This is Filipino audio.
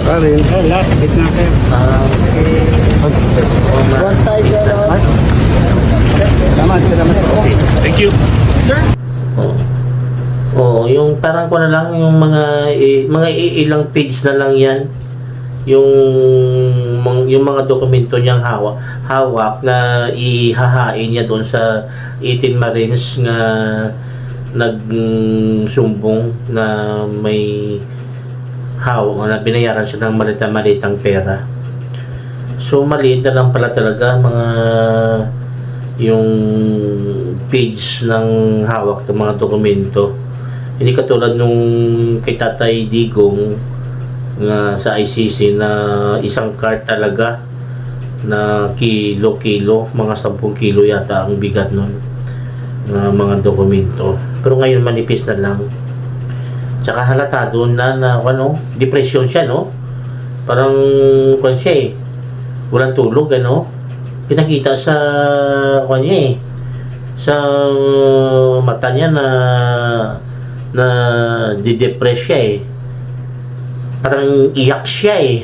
Karin. Last, gitna kayo. One side, Salamat. Okay, thank you. Sir? Oo, yung parang ko na lang yung mga ilang page na lang yan. Yung mga dokumento niyang hawak na ihahain niya doon sa 18 Marines nga nagsumbong na may na binayaran siya ng malitang pera. So maliit na lang pala talaga mga yung page ng hawak ng mga dokumento. Hindi katulad nung kay Tatay Digong na sa ICC na isang cart talaga na kilo, mga 10 kilo yata ang bigat nun na mga dokumento. Pero ngayon manipis na lang. Tsaka halata doon na depression siya, no? Parang siya eh. Walang tulog, ano? Pinakita sa niya eh. Sa mata niya na didepress siya eh. Parang iyak siya eh.